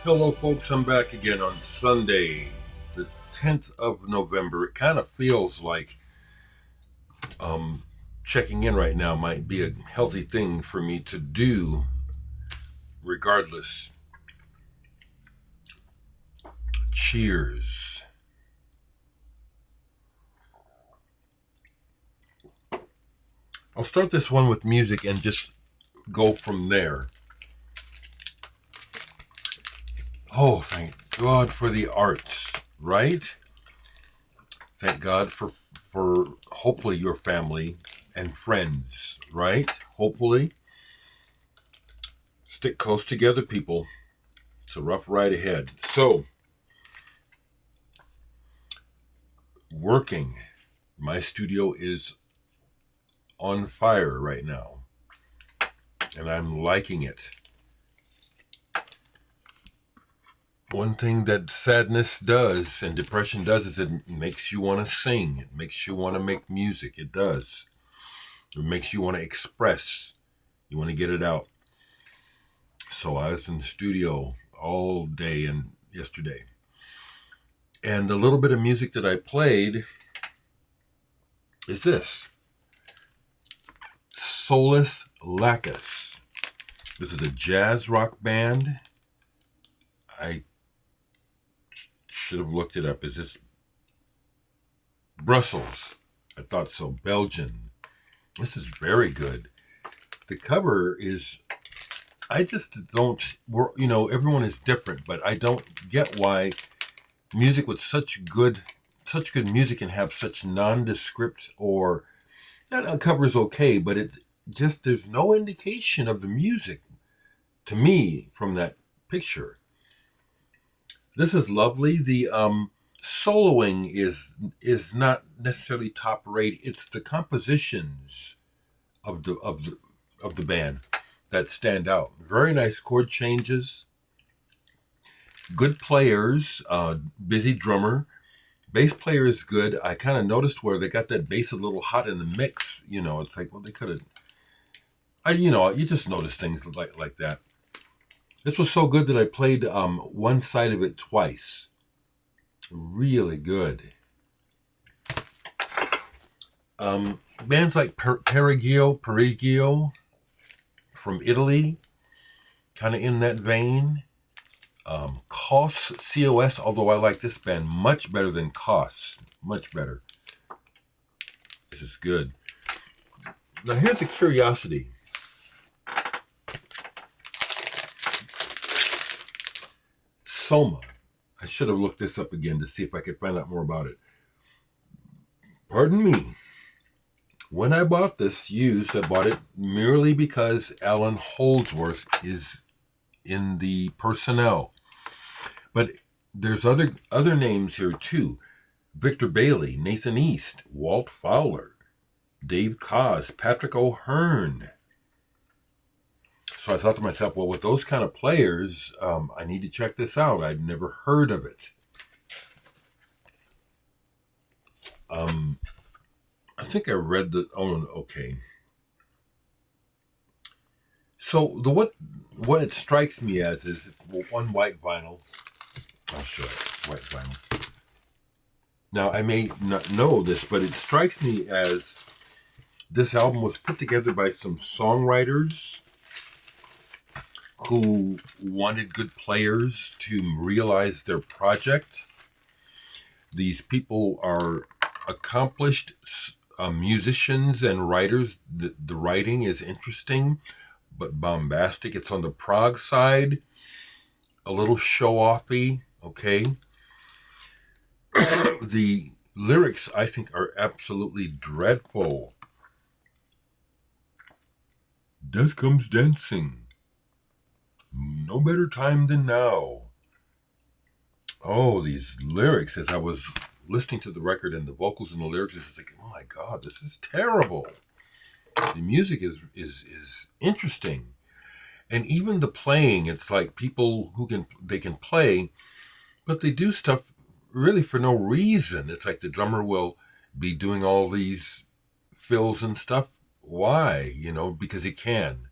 Hello, folks. I'm back again on Sunday, the 10th of November. It kind of feels like checking in right now might be a healthy thing for me to do regardless. Cheers. I'll start this one with music and just go from there. Oh, thank God for the arts, right? Thank God for hopefully your family and friends, right? Hopefully. Stick close together, people. It's a rough ride ahead. So, working. My studio is on fire right now, and I'm liking it. One thing that sadness does and depression does is it makes you want to sing. It makes you want to make music. It does. It makes you want to express. You want to get it out. So I was in the studio all day and yesterday. And the little bit of music that I played is this. Soless. This is a jazz rock band. I should have looked it up. Is this Brussels? I thought so. Belgian. This is very good. The cover is, I just don't, everyone is different, but I don't get why music with such good music can have such nondescript or, that cover is okay, but it just, there's no indication of the music to me from that picture. This is lovely. The soloing is not necessarily top rate. It's the compositions of the band that stand out. Very nice chord changes. Good players. Busy drummer. Bass player is good. I kind of noticed where they got that bass a little hot in the mix. It's like, well, they could have. You just notice things like that. This was so good that I played one side of it twice. Really good. Bands like Perigio from Italy, kind of in that vein. COS, although I like this band much better than COS. Much better. This is good. Now here's a curiosity. Soma. I should have looked this up again to see if I could find out more about it. Pardon me. When I bought this used, I bought it merely because Alan Holdsworth is in the personnel. But there's other names here too. Victor Bailey, Nathan East, Walt Fowler, Dave Koz, Patrick O'Hearn. So I thought to myself, well, with those kind of players, I need to check this out. I'd never heard of it. I think I read okay. So what it strikes me as is it's one white vinyl. I'll show it. White vinyl. Now, I may not know this, but it strikes me as this album was put together by some songwriters who wanted good players to realize their project. These people are accomplished musicians and writers. The writing is interesting, but bombastic. It's on the prog side, a little show-offy, okay? The lyrics, I think, are absolutely dreadful. Death comes dancing. No better time than now. Oh, these lyrics, as I was listening to the record and the vocals and the lyrics, it's like, oh my God, this is terrible. The music is interesting. And even the playing, it's like people they can play, but they do stuff really for no reason. It's like the drummer will be doing all these fills and stuff. Why? Because he can.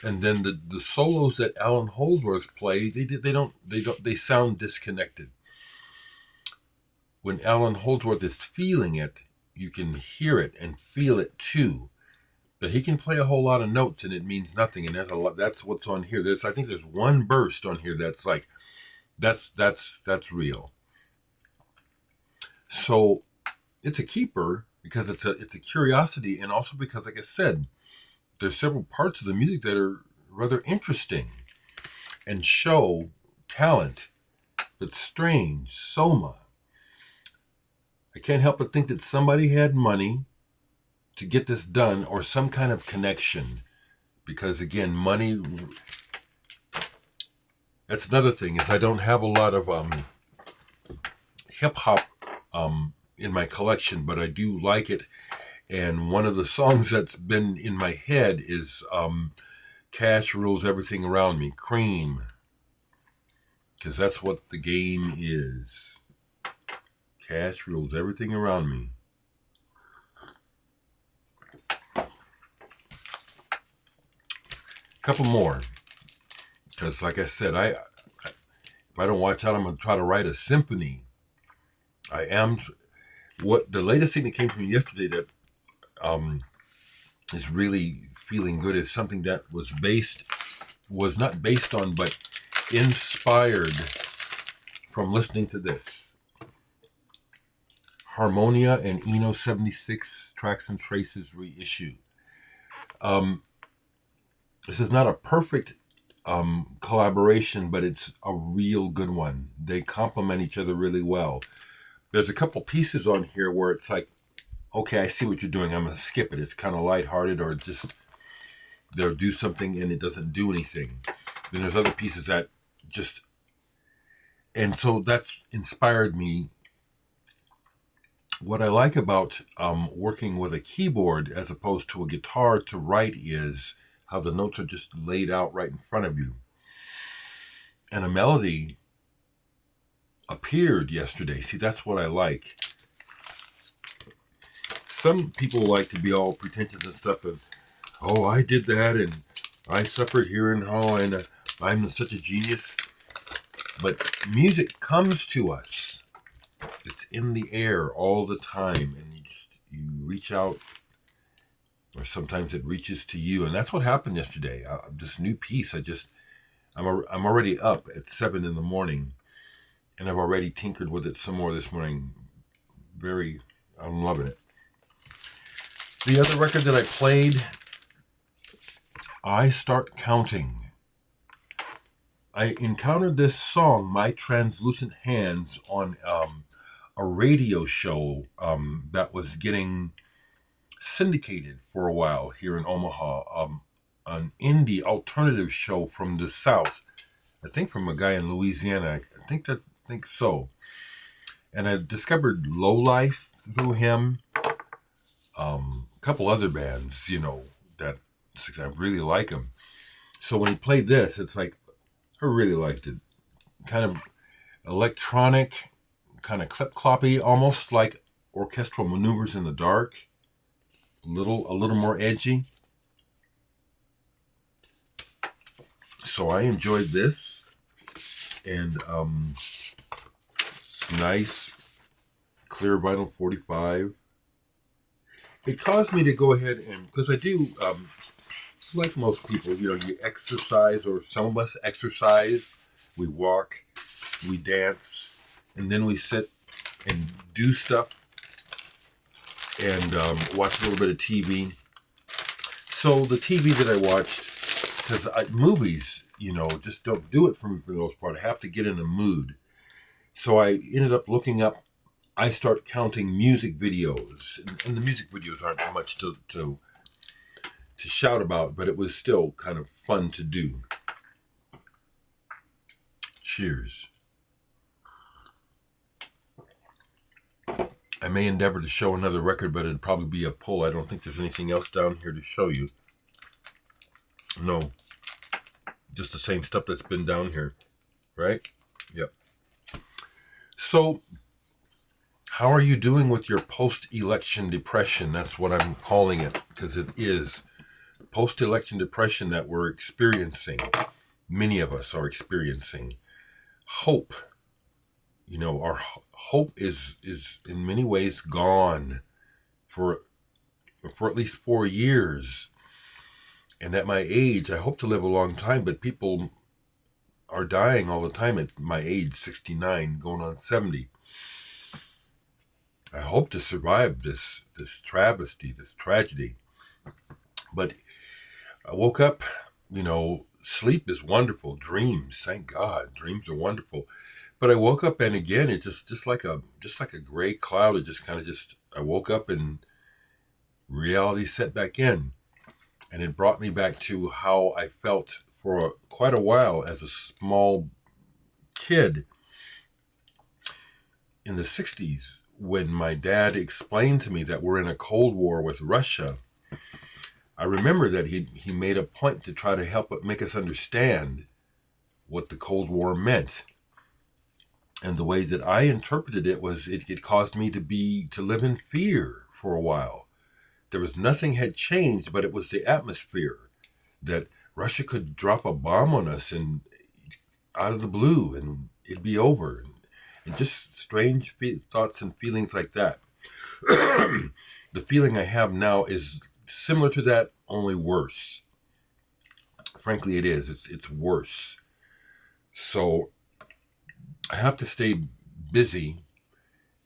And then the solos that Alan Holdsworth play, they sound disconnected. When Alan Holdsworth is feeling it, you can hear it and feel it too. But he can play a whole lot of notes and it means nothing. And there's a lot. That's what's on here. I think there's one burst on here that's like, that's real. So it's a keeper because it's a curiosity, and also because, like I said, there's several parts of the music that are rather interesting and show talent, but strange. Soma. I can't help but think that somebody had money to get this done, or some kind of connection, because again, money. That's another thing, is I don't have a lot of hip hop in my collection, but I do like it. And one of the songs that's been in my head is Cash Rules Everything Around Me, Cream. Because that's what the game is. Cash rules everything around me. Couple more. Because like I said, if I don't watch out, I'm going to try to write a symphony. What the latest thing that came to me yesterday that is really feeling good is something that was not based on, but inspired from listening to this. Harmonia and Eno 76 Tracks and Traces reissue. This is not a perfect collaboration, but it's a real good one. They complement each other really well. There's a couple pieces on here where it's like, okay, I see what you're doing. I'm going to skip it. It's kind of lighthearted, or just they'll do something and it doesn't do anything. Then there's other pieces that just, and so that's inspired me. What I like about working with a keyboard as opposed to a guitar to write is how the notes are just laid out right in front of you. And a melody appeared yesterday. See, that's what I like. Some people like to be all pretentious and stuff of, oh, I did that and I suffered here and and I'm such a genius. But music comes to us. It's in the air all the time, and you reach out, or sometimes it reaches to you, and that's what happened yesterday. This new piece, I'm already up at 7 a.m, and I've already tinkered with it some more this morning. I'm loving it. The other record that I played, I Start Counting. I encountered this song, My Translucent Hands, on a radio show that was getting syndicated for a while here in Omaha. An indie alternative show from the South. I think from a guy in Louisiana. I think so. And I discovered Lowlife through him. A couple other bands, that I really like them. So when he played this, it's like, I really liked it. Kind of electronic, kind of clip-cloppy, almost like orchestral maneuvers in the dark. A little more edgy. So I enjoyed this, and it's nice, clear vinyl 45. It caused me to go ahead and, because I do, like most people, you exercise, or some of us exercise, we walk, we dance, and then we sit and do stuff and watch a little bit of TV. So the TV that I watched, because movies, just don't do it for me for the most part. I have to get in the mood. So I ended up looking up, I Start Counting music videos. And the music videos aren't much to shout about, but it was still kind of fun to do. Cheers. I may endeavor to show another record, but it'd probably be a pull. I don't think there's anything else down here to show you. No. Just the same stuff that's been down here. Right? Yep. So, how are you doing with your post-election depression? That's what I'm calling it, because it is post-election depression that we're experiencing, many of us are experiencing, hope, our hope is in many ways gone for at least 4 years. And at my age, I hope to live a long time, but people are dying all the time at my age, 69, going on 70. I hope to survive this travesty, this tragedy. But I woke up, sleep is wonderful. Dreams, thank God, dreams are wonderful. But I woke up, and again, it's just like a gray cloud. It just kind of I woke up and reality set back in. And it brought me back to how I felt for quite a while as a small kid in the 60s when my dad explained to me that we're in a Cold War with Russia. I remember that he made a point to try to make us understand what the Cold War meant. And the way that I interpreted it was it caused me to live in fear for a while. There was nothing had changed, but it was the atmosphere that Russia could drop a bomb on us and out of the blue and it'd be over. And just strange thoughts and feelings like that. The feeling I have now is similar to that, only worse. Frankly, it is. It's worse. So I have to stay busy.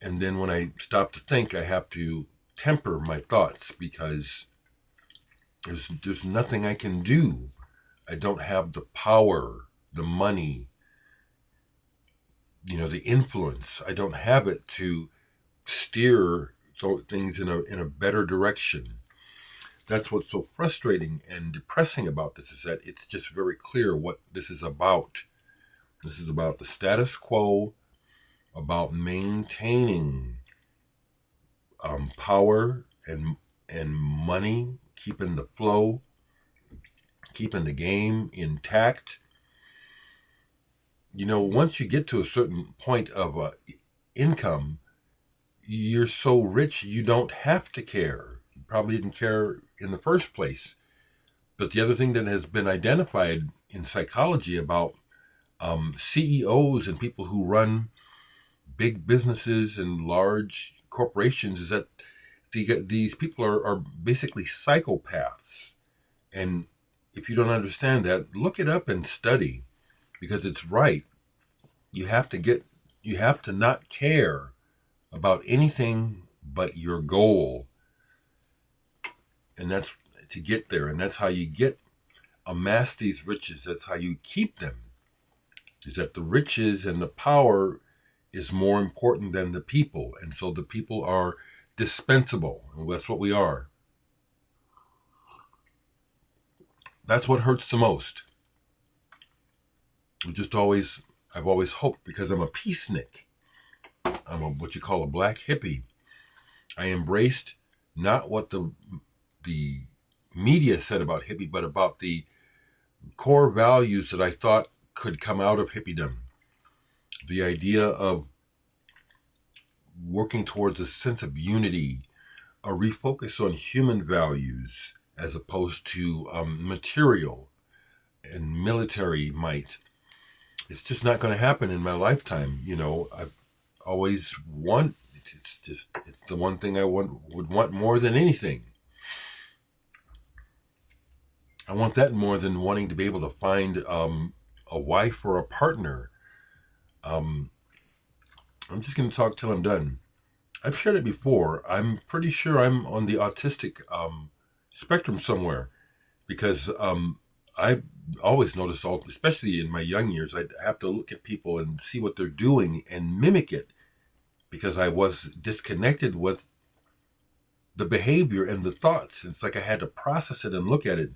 And then when I stop to think, I have to temper my thoughts because there's nothing I can do. I don't have the power, the money, the influence. I don't have it to steer things in a better direction. That's what's so frustrating and depressing about this, is that it's just very clear what this is about. This is about the status quo, about maintaining power and money, keeping the flow, keeping the game intact. Once you get to a certain point of income, you're so rich you don't have to care. You probably didn't care in the first place. But the other thing that has been identified in psychology about CEOs and people who run big businesses and large corporations is that these people are basically psychopaths. And if you don't understand that, look it up and study, because it's right. You have to not care about anything but your goal. And that's to get there. And that's how you amass these riches. That's how you keep them. Is that the riches and the power is more important than the people. And so the people are dispensable. And that's what we are. That's what hurts the most. I've always hoped, because I'm a peacenik. I'm what you call a black hippie. I embraced not what the media said about hippie, but about the core values that I thought could come out of hippiedom. The idea of working towards a sense of unity, a refocus on human values as opposed to material and military might. It's just not going to happen in my lifetime. I've always it's the one thing I would want more than anything. I want that more than wanting to be able to find a wife or a partner. I'm just going to talk till I'm done. I've shared it before. I'm pretty sure I'm on the autistic spectrum somewhere, because I've always noticed, especially in my young years, I'd have to look at people and see what they're doing and mimic it, because I was disconnected with the behavior and the thoughts. It's like I had to process it and look at it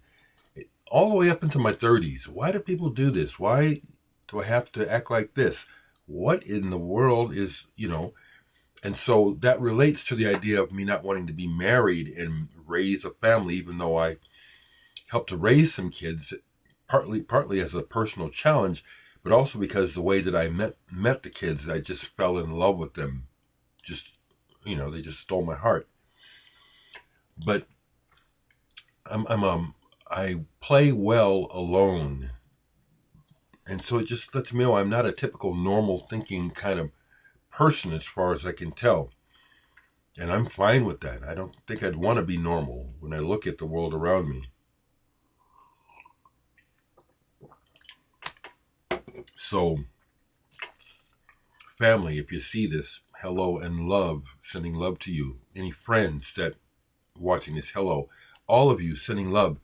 all the way up into my 30s. Why do people do this? Why do I have to act like this? What in the world is, And so that relates to the idea of me not wanting to be married and raise a family, even though I helped to raise some kids, partly as a personal challenge, but also because the way that I met the kids, I just fell in love with them. They just stole my heart. But I play well alone. And so it just lets me know I'm not a typical normal thinking kind of person as far as I can tell. And I'm fine with that. I don't think I'd want to be normal when I look at the world around me. So, family, if you see this, hello and love, sending love to you. Any friends that watching this, hello. All of you sending love.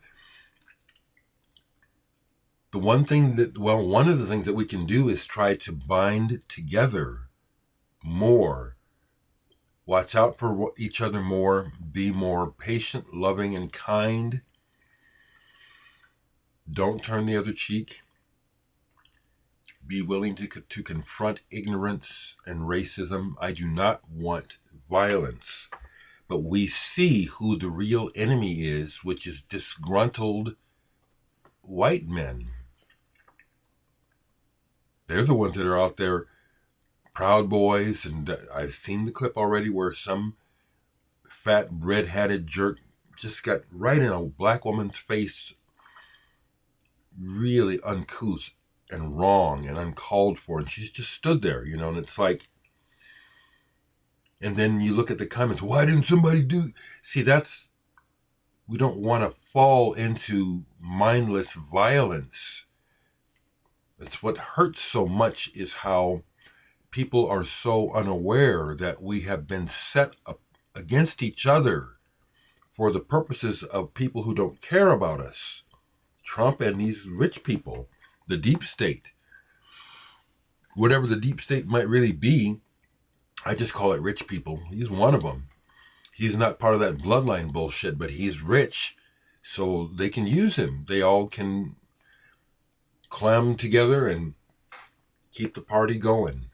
One of the things that we can do is try to bind together more. Watch out for each other more. Be more patient, loving, and kind. Don't turn the other cheek. Be willing to confront ignorance and racism. I do not want violence. But we see who the real enemy is, which is disgruntled white men. They're the ones that are out there, Proud Boys, and I've seen the clip already where some fat red-hatted jerk just got right in a black woman's face, really uncouth and wrong and uncalled for, and she's just stood there, and it's like, and then you look at the comments, why didn't somebody do? See, we don't want to fall into mindless violence. That's what hurts so much, is how people are so unaware that we have been set up against each other for the purposes of people who don't care about us. Trump and these rich people, the deep state, whatever the deep state might really be, I just call it rich people. He's one of them. He's not part of that bloodline bullshit, but he's rich, so they can use him. They all can clam together and keep the party going.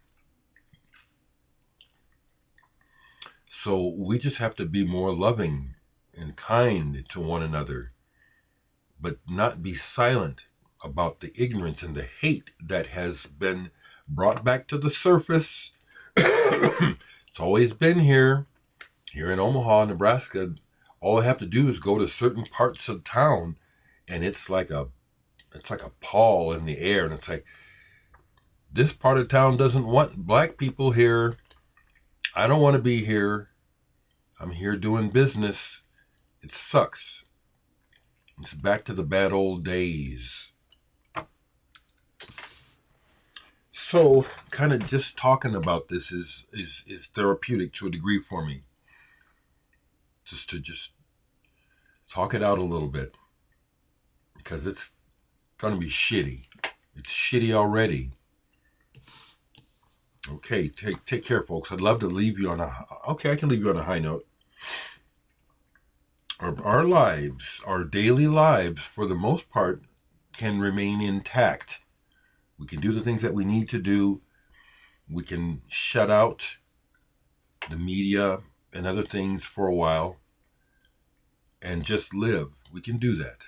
So we just have to be more loving and kind to one another, but not be silent about the ignorance and the hate that has been brought back to the surface. It's always been here in Omaha, Nebraska. All I have to do is go to certain parts of town, and it's like a pall in the air, and it's like, this part of town doesn't want black people here. I don't want to be here. I'm here doing business. It sucks. It's back to the bad old days. So, kind of just talking about this is therapeutic to a degree for me. Just to talk it out a little bit, because it's going to be shitty. It's shitty already. Okay, take care, folks. I'd love to leave you on I can leave you on a high note. Our lives, our daily lives, for the most part, can remain intact. We can do the things that we need to do. We can shut out the media and other things for a while and just live. We can do that.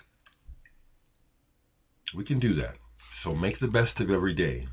So make the best of every day.